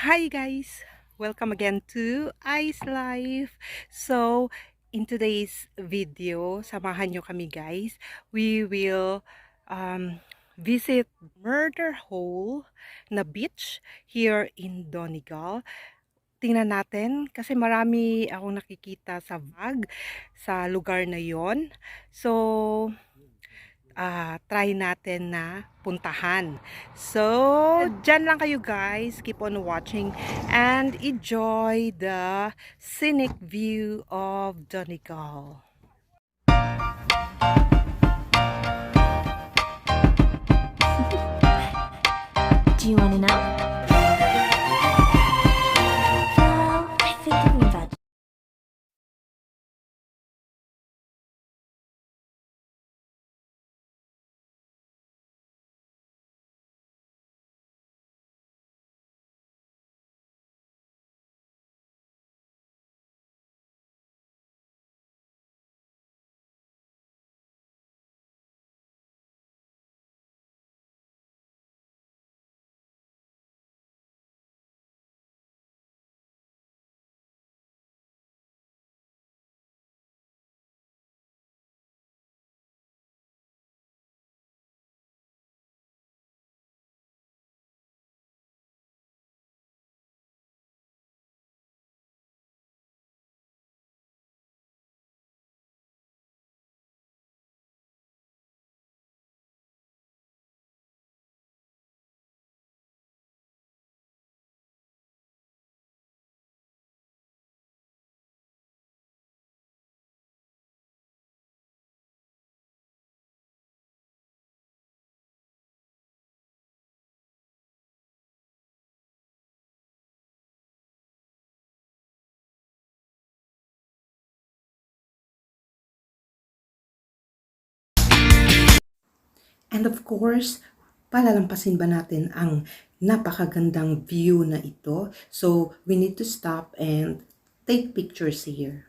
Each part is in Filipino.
Hi guys! Welcome again to Ice Life. So, in today's video, samahan nyo kami guys. We will visit Murder Hole na beach here in Donegal. Tingnan natin kasi marami akong nakikita sa vlog sa lugar na yon. So, try natin na puntahan. So, dyan lang kayo guys. Keep on watching and enjoy the scenic view of Donegal. Do you want to know? Well, I think thinking about And of course, palalampasin ba natin ang napakagandang view na ito? So, we need to stop and take pictures here.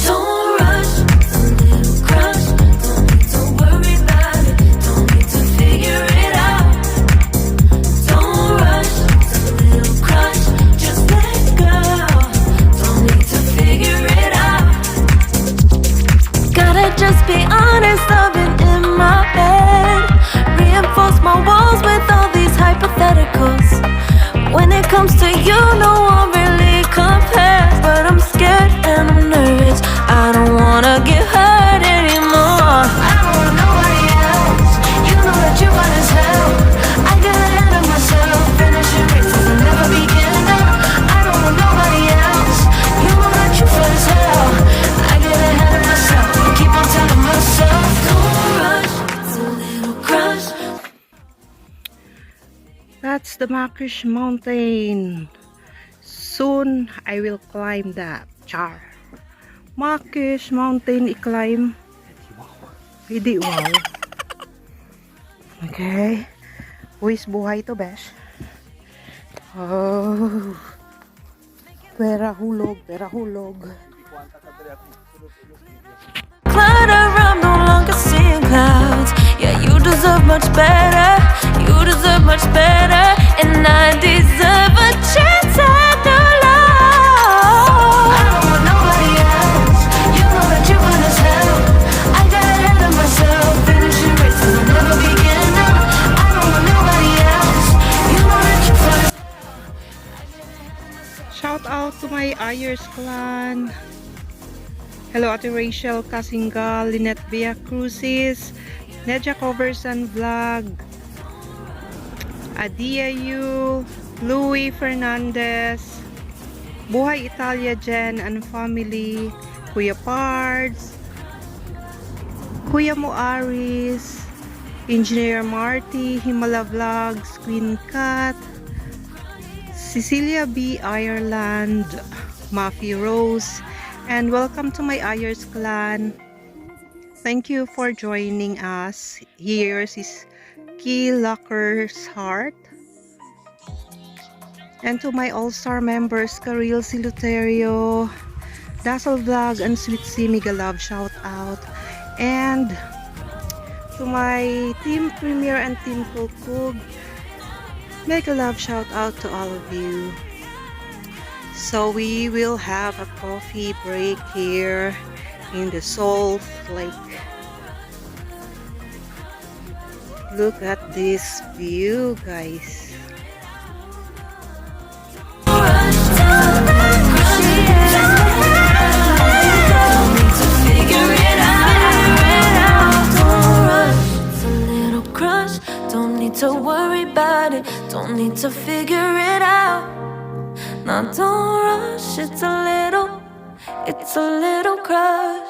don't rush, don't let it crush. Don't need to worry about it. Don't need to figure it out. Don't rush, don't let it crush. Just let go. Don't need to figure it out. Gotta just be honest. I've been in my head. Reinforce my walls with all these hypotheticals. When it comes to you, no one really compares. But I'm scared and I'm nervous. I don't wanna get hurt anymore. I don't want nobody else. You know that you run as hell. I get ahead of myself. Finishing races and never begin. I don't want nobody else. You know that you fun as hell. I get ahead of myself. Keep on telling myself, don't rush. It's a little crush. That's the Makish Mountain. Soon, I will climb that. Char. Makish Mountain i-climb. Hindi wow. Okay. Buwis buhay to, besh. Oh. Pera hulog, pera hulog. Cloud around, no longer seeing clouds. Yeah, you deserve much better. You deserve much better. And I deserve a chance at new love. I don't want nobody else. You know that you run as hell. I got ahead of myself. Finishing races will never begin. I don't want nobody else. You know that you run as Shout out to my Ayers clan. Hello, Ate Rachel Kasingal, Lynette Villa Crucis, Nedja Covers and Vlog, Adia Yu, Louis Fernandez, Buhay Italia Jen and family, Kuya Pards, Kuya Moaris, Engineer Marty, Himala Vlogs, Queen Cat, Cecilia B. Ireland, Mafi Rose, and welcome to my Ayers clan. Thank you for joining us. Here's is Key Locker's Heart. And to my all-star members, Karil Siluterio, Dazzle Vlog, and Sweet C, mega love shout out. And to my Team Premier and Team Kukug, mega love shout out to all of you. So we will have a coffee break here in the Salt Lake. Look at this view, guys. To worry about it, don't need to figure it out. Now don't rush, it's a little crush.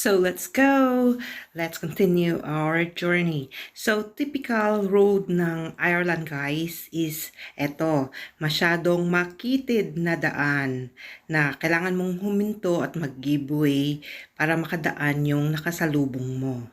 So let's go. Let's continue our journey. So typical road ng Ireland guys is eto, masyadong makitid na daan na kailangan mong huminto at mag-give way para makadaan yung nakasalubong mo.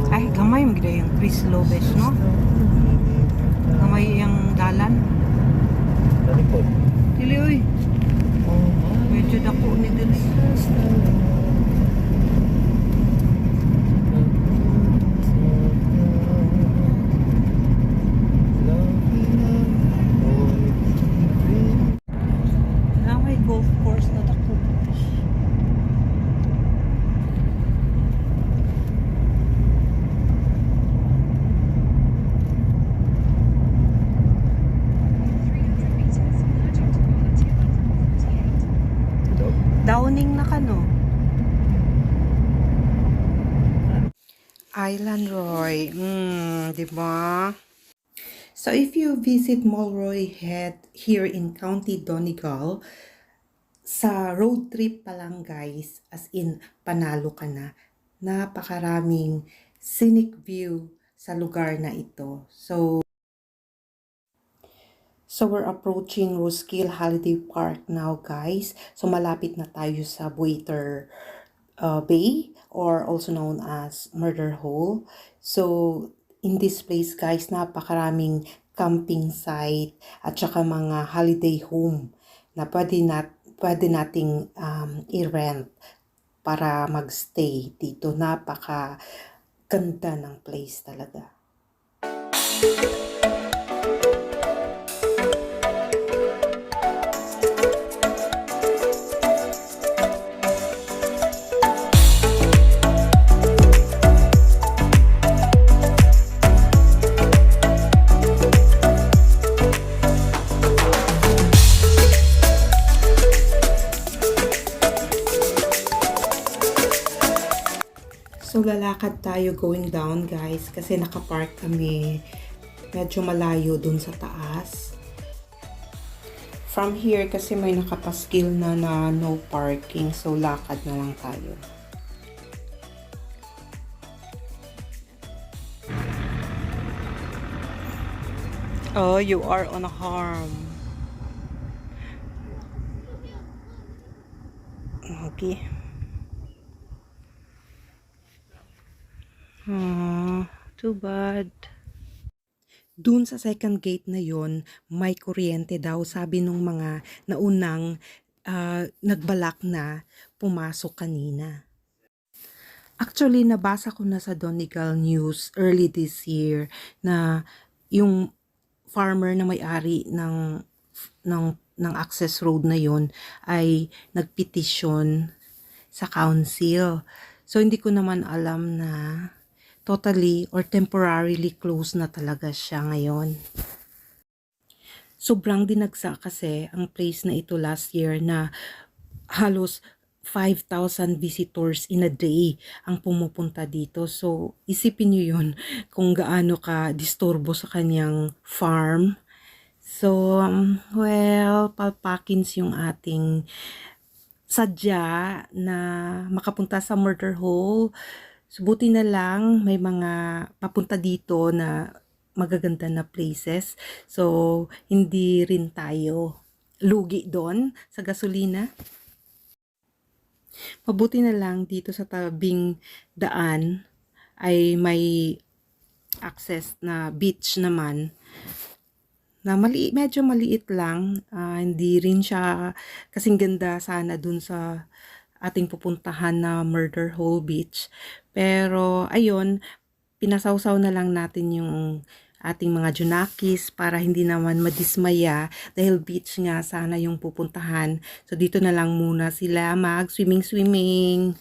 Ay, gamay mo gida yung Chris Lopez, no? Gamay yung dalan. Dili, uy. Medyo dako ni Dili. Gamay golf course na dako. Downing na ka, no? Island Roy. Di ba? So if you visit Mulroy Head here in County Donegal, sa road trip pa lang guys, as in panalo ka na. Napakaraming scenic view sa lugar na ito. So we're approaching Roskill Holiday Park now guys. So malapit na tayo sa Buiter Bay, or also known as Murder Hole. So in this place guys, napakaraming camping site at saka mga holiday home na pwede nating i-rent para magstay dito. Napaka ganda ng place talaga. So, lalakad tayo going down guys kasi nakapark kami medyo malayo dun sa taas. From here kasi may nakapaskil na no parking, so lakad na lang tayo. Oh, you are on harm. Okay. Oh, too bad. Dun sa second gate na yon, may kuryente daw, sabi nung mga naunang nagbalak na pumasok kanina. Actually, nabasa ko na sa Donegal News early this year na yung farmer na may-ari ng access road na yon ay nagpetisyon sa council. So, hindi ko naman alam na totally or temporarily closed na talaga siya ngayon. Sobrang dinagsa kasi ang place na ito last year na halos 5,000 visitors in a day ang pumupunta dito. So, isipin nyo yun kung gaano ka disturbo sa kanyang farm. So, well, palpakins yung ating sadya na makapunta sa murder hole. So, buti na lang may mga papunta dito na magaganda na places. So, hindi rin tayo lugi doon sa gasolina. Mabuti na lang dito sa tabing daan ay may access na beach naman na medyo maliit lang. Hindi rin siya kasing ganda sana dun sa ating pupuntahan na Murder Hole Beach. Pero ayun, pinasawsaw na lang natin yung ating mga junakis para hindi naman madismaya dahil beach nga sana yung pupuntahan. So dito na lang muna sila mag swimming.